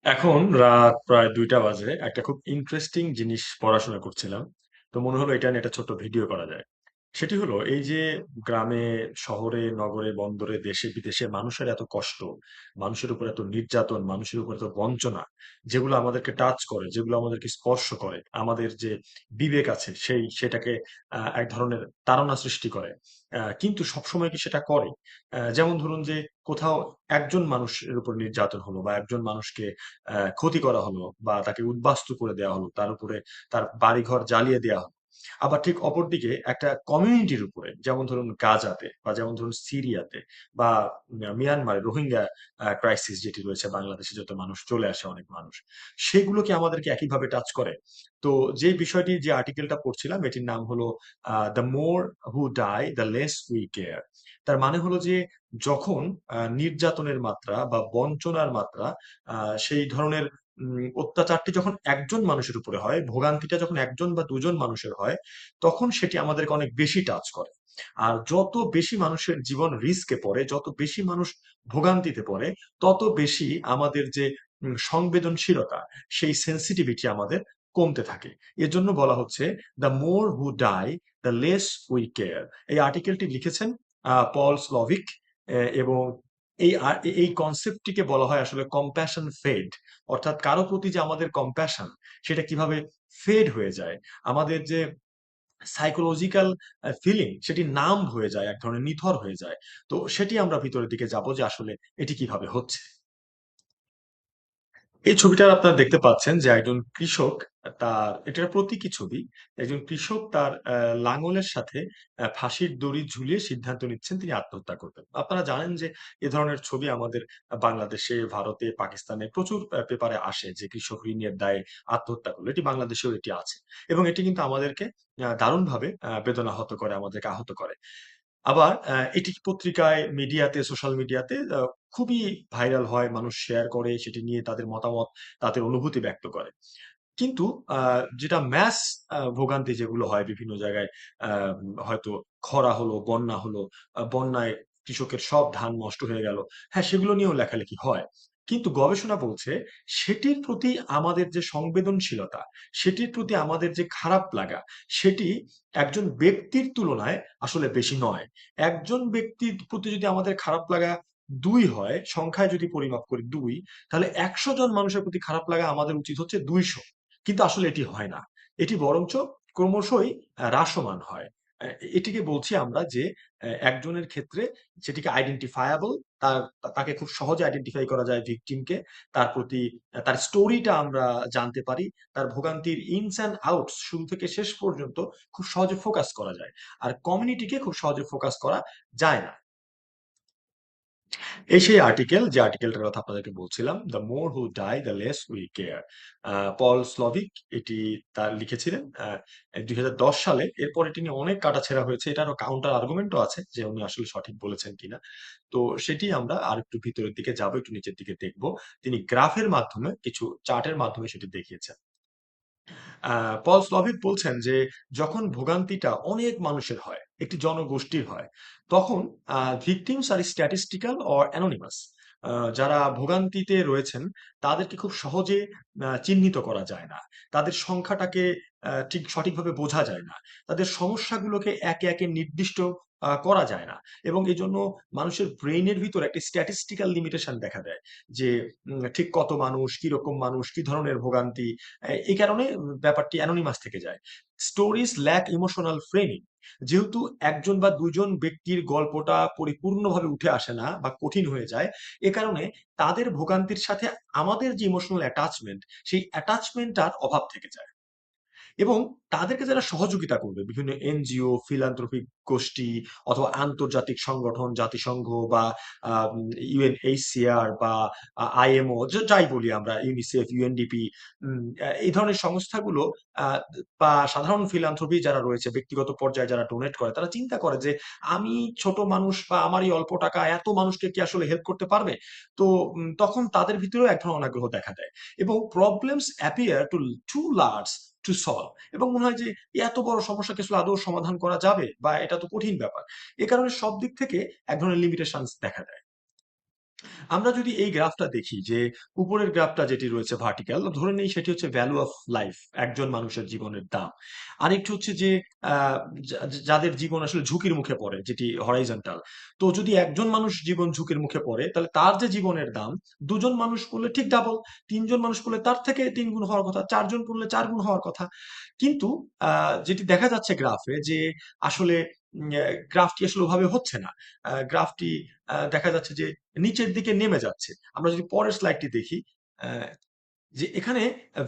এখন রাত প্রায় ২টা বাজে। একটা খুব ইন্টারেস্টিং জিনিস পড়াশোনা করছিলাম। তো মনে হলো এটা নিয়ে একটা ছোট্ট ভিডিও করা যায়। সেটি হলো এই যে গ্রামে, শহরে, নগরে, বন্দরে, দেশে বিদেশে মানুষের এত কষ্ট, মানুষের উপর এত নির্যাতন, মানুষের উপর এত বঞ্চনা, যেগুলো আমাদেরকে টাচ করে, যেগুলো আমাদেরকে স্পর্শ করে, আমাদের যে বিবেক আছে সেটাকে এক ধরনের তাড়না সৃষ্টি করে। কিন্তু সবসময় কি সেটা করে? যেমন ধরুন যে কোথাও একজন মানুষের উপর নির্যাতন হলো বা একজন মানুষকে ক্ষতি করা হলো বা তাকে উদ্বাস্তু করে দেওয়া হলো। তার উপরে তার বাড়িঘর জ্বালিয়ে দেওয়া হলো। আবার ঠিক অপরদিকে একটা কমিউনিটির উপরে যেমন ধরুন গাজাতে বা যেমন ধরুন সিরিয়াতে বা মিয়ানমারে রোহিঙ্গা ক্রাইসিস যেটি রয়েছে বাংলাদেশে যত মানুষ চলে আসে অনেক মানুষ। সেগুলো কি আমাদেরকে একইভাবে টাচ করে? তো যে বিষয়টি যে আর্টিকেলটা পড়ছিলাম এটির নাম হলো "the more who die the less we care". তার মানে হলো যে যখন নির্যাতনের মাত্রা বা বঞ্চনার মাত্রা সেই ধরনের অত্যাচারটি যখন একজন মানুষের উপরে হয়, ভোগান্তিটা যখন একজন বা দুজন মানুষের হয়, তখন সেটি আমাদেরকে অনেক বেশি টাচ করে। আর যত বেশি মানুষের জীবন রিস্কে পড়ে, যত বেশি মানুষ ভোগান্তিতে পড়ে, তত বেশি আমাদের যে সংবেদনশীলতা, সেই সেনসিটিভিটি আমাদের কমতে থাকে। এজন্য বলা হচ্ছে, "the more who die, the less we care". এই আর্টিকেলটি লিখেছেন পল স্লভিক এবং এই কনসেপ্টটিকে বলা হয় আসলে কম্প্যাশন ফেড। অর্থাৎ কারো প্রতি যে আমাদের কম্প্যাশন সেটা কিভাবে ফেড হয়ে যায়। আমাদের যে সাইকোলজিক্যাল ফিলিং সেটি নাম্ব হয়ে যায়, এক ধরনের নিথর হয়ে যায়। তো সেটি আমরা ভিতরের দিকে যাব যে আসলে এটি কিভাবে হচ্ছে। এই ছবিটা আপনারা দেখতে পাচ্ছেন যে একজন কৃষক তার এটার প্রতীকী ছবি। একজন কৃষক তার লাঙলের সাথে ফাঁসির দড়ি ঝুলিয়ে সিদ্ধান্ত নিচ্ছেন তিনি আত্মহত্যা করবেন। আপনারা জানেন যে এ ধরনের ছবি আমাদের বাংলাদেশে, ভারতে, পাকিস্তানে প্রচুর পেপারে আসে যে কৃষক ঋণের দায়ে আত্মহত্যা করলো। এটি বাংলাদেশেও এটি আছে। এবং এটি কিন্তু আমাদেরকে দারুণভাবে বেদনাহত করে, আমাদেরকে আহত করে। আবার এটি পত্রিকায়, মিডিয়াতে, সোশ্যাল মিডিয়াতে খুবই ভাইরাল হয়। মানুষ শেয়ার করে, সেটি নিয়ে তাদের মতামত, তাদের অনুভূতি ব্যক্ত করে। কিন্তু আ যেটা ম্যাস ভোগান্তি যেগুলো হয় বিভিন্ন জায়গায়, আ হয়তো খরা হলো, বন্যা হলো, বন্যায় কৃষকের সব ধান নষ্ট হয়ে গেল। হ্যাঁ, সেগুলো নিয়েও লেখালেখি হয়। কিন্তু গবেষণা বলছে সেটির প্রতি আমাদের যে সংবেদনশীলতা, সেটির প্রতি আমাদের যে খারাপ লাগা, সেটি একজন ব্যক্তির তুলনায় আসলে বেশি নয়। একজন ব্যক্তির প্রতি যদি আমাদের খারাপ লাগা ২ হয়, সংখ্যায় যদি পরিমাপ করি ২, তাহলে ১০০ জন মানুষের প্রতি খারাপ লাগা আমাদের উচিত হচ্ছে ২০০। কিন্তু আসলে এটি হয় না। এটি বরঞ্চ ক্রমশই হ্রাসমান হয়। এটিকে বলছি আমরা যে একজনের ক্ষেত্রে সেটিকে আইডেন্টিফায়াবল, তার তাকে খুব সহজে আইডেন্টিফাই করা যায় ভিকটিমকে। তার প্রতি তার স্টোরিটা আমরা জানতে পারি। তার ভোগান্তির ইনস অ্যান্ড আউটস শুরু থেকে শেষ পর্যন্ত খুব সহজে ফোকাস করা যায়। আর কমিউনিটিকে খুব সহজে ফোকাস করা যায় না। এই সেই আর্টিকেল যে আর্টিকেলটার কথা আপনাদেরকে বলছিলাম, "the more who die the less we care". Paul Slovic এটি তার লিখেছিলেন ২০১০ সালে। এরপর এটি নিয়ে অনেক কাটাছেঁড়া হয়েছে। এটারও কাউন্টার আর্গুমেন্টও আছে যে উনি আসলে সঠিক বলেছেন কিনা। তো সেটি আমরা আরেকটু ভিতরের দিকে যাবো, একটু নিচের দিকে দেখব। তিনি গ্রাফের মাধ্যমে কিছু চার্টের মাধ্যমে সেটি দেখিয়েছেন। পল স্লভিক বলছেন যে যখন ভোগান্তিটা অনেক মানুষের হয়, একটি জনগোষ্ঠীর হয়, তখন victims are statistical or anonymous. যারা ভোগান্তিতে রয়েছেন তাদেরকে খুব সহজে চিহ্নিত করা যায় না। তাদের সংখ্যাটাকে ঠিক সঠিকভাবে বোঝা যায় না। তাদের সমস্যাগুলোকে একে, একে নির্দিষ্ট করা যায় না। এবং এজন্য মানুষের ব্রেইনের ভিতর একটা স্ট্যাটিস্টিক্যাল লিমিটেশন দেখা দেয়। যে ঠিক কত মানুষ, কিরকম মানুষ, কি ধরনের ভোগান্তি, এই কারণে ব্যাপারটি অ্যানোনিমাস থেকে যায়। Stories lack emotional framing. যেহেতু ১ জন বা ২ জন ব্যক্তির গল্পটা পরিপূর্ণভাবে উঠে আসে না বা কঠিন হয়ে যায়, এ কারণে তাদের ভোগান্তির সাথে আমাদের যে ইমোশনাল অ্যাটাচমেন্ট, সেই অ্যাটাচমেন্টটার অভাব থেকে যায়। এবং তাদেরকে যারা সহযোগিতা করবে বিভিন্ন এনজিও, philanthropic গোষ্ঠী অথবা আন্তর্জাতিক সংগঠন, জাতিসংঘ বা আম UNHCR বা IMO, যাই বলি আমরা, ইউনিসেফ, UNDP, এই ধরনের সংস্থাগুলো আ বা সাধারণ philanthropy যারা রয়েছে, ব্যক্তিগত পর্যায়ে যারা ডোনেট করে, তারা চিন্তা করে যে আমি ছোট মানুষ বা আমার এই অল্প টাকা এত মানুষকে কি আসলে হেল্প করতে পারবে? তো তখন তাদের ভিতরেও এক ধরনের অনাগ্রহ দেখা দেয়। এবং problems appear to large to solve. এবং মনে হয় যে এত বড় সমস্যা কি আসলে আদৌ সমাধান করা যাবে? বা এটা তো কঠিন ব্যাপার। এ কারণে সব দিক থেকে এক ধরনের লিমিটেশনস দেখা দেয়। আমরা যদি এই গ্রাফটা দেখি যে উপরের গ্রাফটা যেটি রয়েছে ভার্টিক্যাল, ধরে নিই সেটি হচ্ছে ভ্যালু অফ লাইফ, একজন মানুষের জীবনের দাম। আরেকটি হচ্ছে যে আহ, যাদের জীবন আসলে ঝুঁকির মুখে পড়ে, যেটি হরাইজন্টাল। তো যদি একজন মানুষ জীবন ঝুঁকির মুখে পড়ে, তাহলে তার যে জীবনের দাম, দুজন মানুষ পড়লে ঠিক ডাবল, তিনজন মানুষ পড়লে তার থেকে 3 গুণ হওয়ার কথা, চারজন পড়লে 4 গুণ হওয়ার কথা। কিন্তু যেটি দেখা যাচ্ছে গ্রাফে যে আসলে গ্রাফটি আসলে ওভাবে হচ্ছে না। গ্রাফটি দেখা যাচ্ছে যে নিচের দিকে নেমে যাচ্ছে। আমরা যদি পরের স্লাইডটি দেখি, আহ, যে এখানে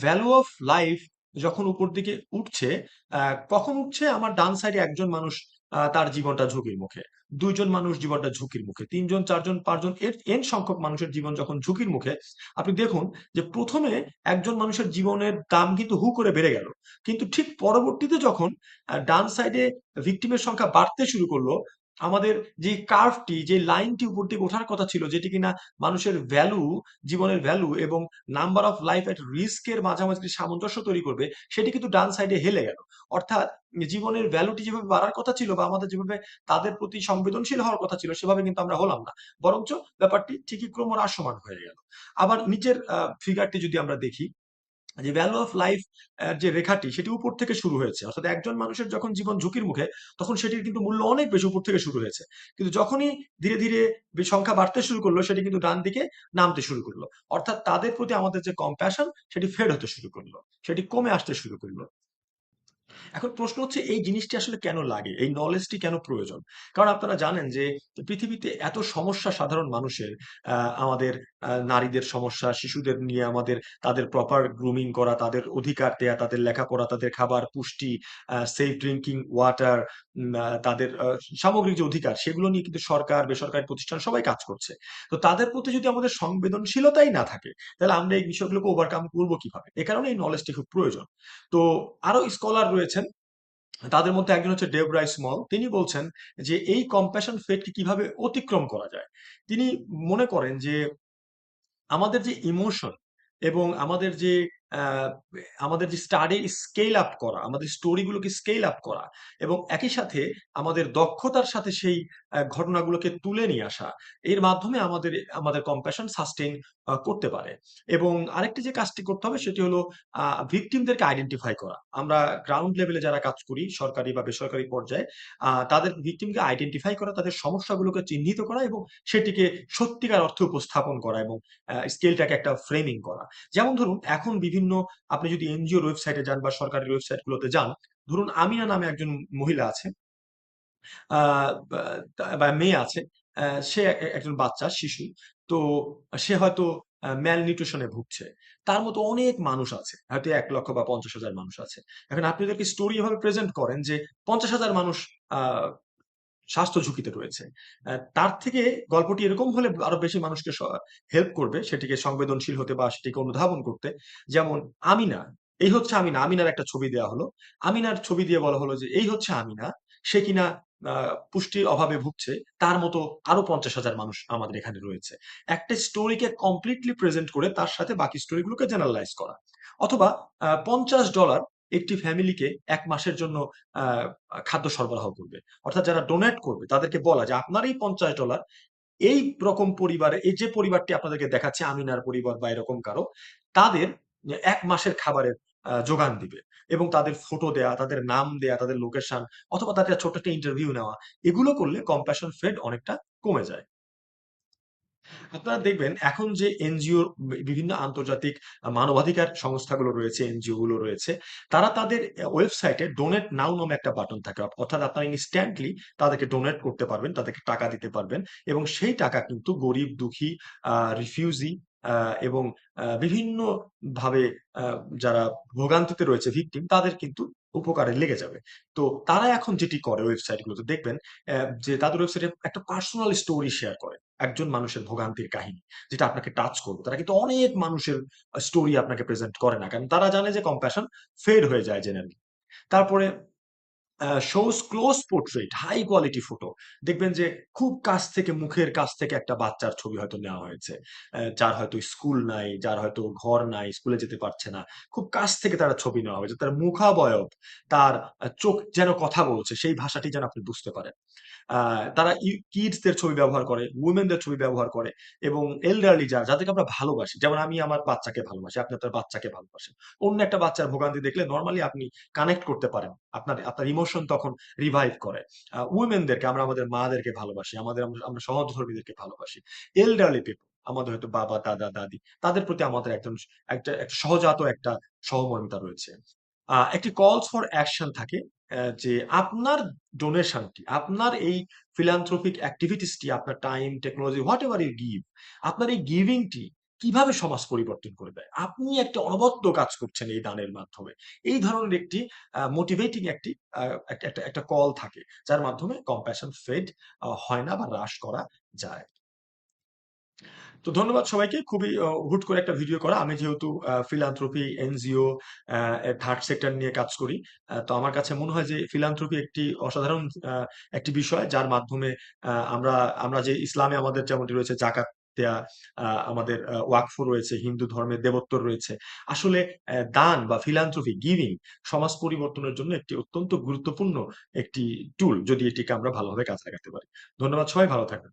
ভ্যালু অফ লাইফ যখন উপর দিকে উঠছে, কখন উঠছে? আমার ডান সাইডে একজন মানুষ তার জীবনটা ঝুঁকির মুখে, দুইজন মানুষ জীবনটা ঝুঁকির মুখে, তিনজন, চারজন, পাঁচজন, এর এন সংখ্যক মানুষের জীবন যখন ঝুঁকির মুখে, আপনি দেখুন যে প্রথমে একজন মানুষের জীবনের দাম কিন্তু হু করে বেড়ে গেল, কিন্তু ঠিক পরবর্তীতে যখন ডান সাইডে ভিকটিমের সংখ্যা বাড়তে শুরু করলো, আমাদের যে কার্ভটি, যে লাইনটি উপর দিকে ওঠার কথা ছিল, যেটি কিনা মানুষের ভ্যালু, জীবনের ভ্যালু এবং নাম্বার অফ লাইফ এট রিস্কের মাঝামাঝি সামঞ্জস্য তৈরি করবে, সেটি কিন্তু ডান সাইডে হেলে গেল। অর্থাৎ জীবনের ভ্যালুটি যেভাবে বাড়ার কথা ছিল, বা আমাদের যেভাবে তাদের প্রতি সংবেদনশীল হওয়ার কথা ছিল, সেভাবে কিন্তু আমরা হলাম না, বরঞ্চ ব্যাপারটি ঠিকই ক্রমহ্রাসমান হয়ে গেল। আবার নিচের ফিগারটি যদি আমরা দেখি, যে ভ্যালু অফ লাইফ যে রেখাটি, সেটি উপর থেকে শুরু হয়েছে, অর্থাৎ একজন মানুষের যখন জীবন ঝুঁকির মুখে, তখন সেটির কিন্তু মূল্য অনেক বেশি উপর থেকে শুরু হয়েছে। কিন্তু যখনই ধীরে ধীরে সংখ্যা বাড়তে শুরু করলো, সেটি কিন্তু ডান দিকে নামতে শুরু করলো। অর্থাৎ তাদের প্রতি আমাদের যে কম্প্যাশন, সেটি ফেড হতে শুরু করলো, সেটি কমে আসতে শুরু করলো। এখন প্রশ্ন হচ্ছে এই জিনিসটি আসলে কেন লাগে, এই নলেজটি কেন প্রয়োজন? কারণ আপনারা জানেন যে পৃথিবীতে এত সমস্যা সাধারণ মানুষের, আমাদের নারীদের সমস্যা, শিশুদের নিয়ে আমাদের, তাদের প্রপার গ্রুমিং করা, তাদের অধিকার দেয়া, তাদের লেখাপড়া, তাদের খাবার, পুষ্টি, সেফ ড্রিঙ্কিং ওয়াটার, তাদের সামগ্রিক যে অধিকার, সেগুলো নিয়ে কিন্তু সরকার, বেসরকারি প্রতিষ্ঠান সবাই কাজ করছে। তো তাদের প্রতি যদি আমাদের সংবেদনশীলতাই না থাকে, তাহলে আমরা এই বিষয়গুলোকে ওভারকাম করবো কিভাবে? এ কারণে এই নলেজটি খুব প্রয়োজন। তো আরো স্কলার রয়েছেন, তাদের মধ্যে একজন হচ্ছে ডেবরা স্মল। তিনি বলছেন যে এই কম্প্যাশন ফেটকে কিভাবে অতিক্রম করা যায়। তিনি মনে করেন যে আমাদের যে ইমোশন এবং আহ, আমাদের যে স্টাডি স্কেল আপ করা, আমাদের স্টোরিগুলোকে স্কেল আপ করা, এবং একই সাথে আমাদের দক্ষতার সাথে সেই ঘটনাগুলোকে তুলে নিয়ে আসা, এর মাধ্যমে আমাদের আমাদের কম্প্যাশন সাস্টেইন করতে পারে। এবং আরেকটি যে কাজটি করতে হবে, সেটি হলো ভিকটিমদেরকে আইডেন্টিফাই করা। আমরা গ্রাউন্ড লেভেলে যারা কাজ করি, সরকারি বা বেসরকারি পর্যায়ে, তাদের ভিকটিমকে আইডেন্টিফাই করা, তাদের সমস্যাগুলোকে চিহ্নিত করা এবং সেটিকে সত্যিকার অর্থে উপস্থাপন করা, এবং স্কেলটাকে একটা ফ্রেমিং করা। যেমন ধরুন এখন বিভিন্ন, আপনি যদি এনজিওর ওয়েবসাইটে যান বা সরকারি ওয়েবসাইট গুলোতে যান, ধরুন আমিনা নামে একজন মহিলা আছে, বা মেয়ে আছে, সে একজন বাচ্চা শিশু। তো সে হয়তো ম্যাল নিউট্রিশনে ভুগছে। তার মতো অনেক মানুষ আছে, হয়তো 1 লক্ষ বা 50,000 মানুষ আছে। এখন আপনি তাদেরকে স্টোরি এভাবে প্রেজেন্ট করেন যে 50,000 মানুষ আহ স্বাস্থ্য ঝুঁকিতে রয়েছে। তার থেকে গল্পটি এরকম হলে আরো বেশি মানুষকে হেল্প করবে, সেটিকে সংবেদনশীল হতে বা সেটিকে অনুধাবন করতে। যেমন আমিনা, এই হচ্ছে আমিনা, আমিনার একটা ছবি দেওয়া হলো, আমিনার ছবি দিয়ে বলা হলো যে এই হচ্ছে আমিনা, সে কিনা পুষ্টির অভাবে ভুগছে, তার মতো আরো 50,000 মানুষ আমাদের এখানে রয়েছে। একটা স্টোরিকে কমপ্লিটলি প্রেজেন্ট করে তার সাথে বাকি স্টোরিগুলোকে জেনারেলাইজ করা। অথবা $50 একটি ফ্যামিলিকে 1 মাসের জন্য আহ খাদ্য সরবরাহ করবে। অর্থাৎ যারা ডোনেট করবে তাদেরকে বলা যে আপনার এই $50 এই রকম পরিবারে, এই যে পরিবারটি আপনাদেরকে দেখাচ্ছে, আমিনার পরিবার বা এরকম কারো, তাদের 1 মাসের খাবারের যোগান দিবে। এবং তাদের ফটো দেয়া, তাদের নাম দেয়া, তাদের লোকেশন, অথবা তাদের ছোট্ট একটা ইন্টারভিউ নেওয়া, এগুলো করলে কম্প্যাশন ফেড অনেকটা কমে যায়। আপনারা দেখবেন এখন যে এনজিও, বিভিন্ন আন্তর্জাতিক মানবাধিকার সংস্থাগুলো রয়েছে, এনজিও গুলো রয়েছে, তারা তাদের ওয়েবসাইটে ডোনেট নাও নামে একটা বাটন থাকে। অর্থাৎ আপনারা ইনস্ট্যান্টলি তাদেরকে ডোনেট করতে পারবেন, তাদেরকে টাকা দিতে পারবেন, এবং সেই টাকা কিন্তু গরিব, দুঃখী, রিফিউজি, এবং বিভিন্ন ভাবে আহ, যারা ভোগান্তিতে রয়েছে, ভিকটিম, তাদের কিন্তু উপকারে লেগে যাবে। তো তারা এখন যেটি করে ওয়েবসাইট গুলোতে দেখবেন, যে তাদের ওয়েবসাইটে একটা পার্সোনাল স্টোরি শেয়ার করে, একজন মানুষের ভোগান্তির কাহিনী, যেটা আপনাকে টাচ করবে। তারা কিন্তু অনেক মানুষের স্টোরি আপনাকে প্রেজেন্ট করে না, কারণ তারা জানে যে কম্প্যাশন ফেড হয়ে যায় জেনারেলি। তারপরে shows close portrait, high quality photo. দেখবেন যে খুব কাছ থেকে, মুখের কাছ থেকে একটা বাচ্চার ছবি হয়তো নেওয়া হয়েছে, যার হয়তো স্কুল নাই, যার হয়তো ঘর নাই, স্কুলে যেতে পারছে না। খুব কাছ থেকে তার ছবি নেওয়া হয়েছে, তার মুখাবয়ব, তার চোখ যেন কথা বলছে, সেই ভাষাটি যেন আপনি বুঝতে পারেন। তারা কিডসদের ছবি ব্যবহার করে, উইমেনদের ছবি ব্যবহার করে এবং এল্ডারলি যাদেরকে আমরা ভালোবাসি। যেমন আমি আমার বাচ্চাকে ভালোবাসি, আপনি আপনার বাচ্চাকে ভালোবাসেন। অন্য একটা বাচ্চার ভোগান্তি দেখলে নরমালি আপনি কানেক্ট করতে পারেন। আপনার ইমোশন তখন রিভাইভ করে। উইমেনদেরকে আমরা আমাদের মাদেরকে ভালোবাসি, আমরা সহধর্মীদেরকে ভালোবাসি। এল্ডারলি পিপল আমাদের হয়তো বাবা, দাদা, দাদি তাদের প্রতি আমাদের একটা সহজাত একটা সহমর্মিতা রয়েছে। একটি কলস ফর অ্যাকশন থাকে যে আপনার ডোনেশনটি, আপনার এই philanthropic activities টি, আপনার time, technology, whatever you give, আপনার এই গিভিংটি কিভাবে সমাজ পরিবর্তন করে দেয়? আপনি একটা অনবদ্য কাজ করছেন এই দানের মাধ্যমে। এই ধরনের একটি মোটিভেটিং একটি আ একটা একটা একটা কল থাকে, যার মাধ্যমে কম্প্যাশন ফেড হয় না বা হ্রাস করা যায়। তো ধন্যবাদ সবাইকে। খুবই হুট করে একটা ভিডিও করা। আমি যেহেতু philanthropy, এনজিও, থার্ড সেক্টর নিয়ে কাজ করি। তো আমার কাছে মনে হয় যে philanthropy একটি অসাধারণ আ একটি বিষয় যার মাধ্যমে আ আমরা আমরা যে ইসলামে আমাদের যেমনটি রয়েছে জাকাত দেয়া, আমাদের ওয়াকফ রয়েছে, হিন্দু ধর্মের দেবোত্তর রয়েছে। আসলে দান বা philanthropy, গিভিং সমাজ পরিবর্তনের জন্য একটি অত্যন্ত গুরুত্বপূর্ণ একটি টুল যদি এটিকে আমরা ভালোভাবে কাজে লাগাতে পারি। ধন্যবাদ সবাই ভালো থাকবেন।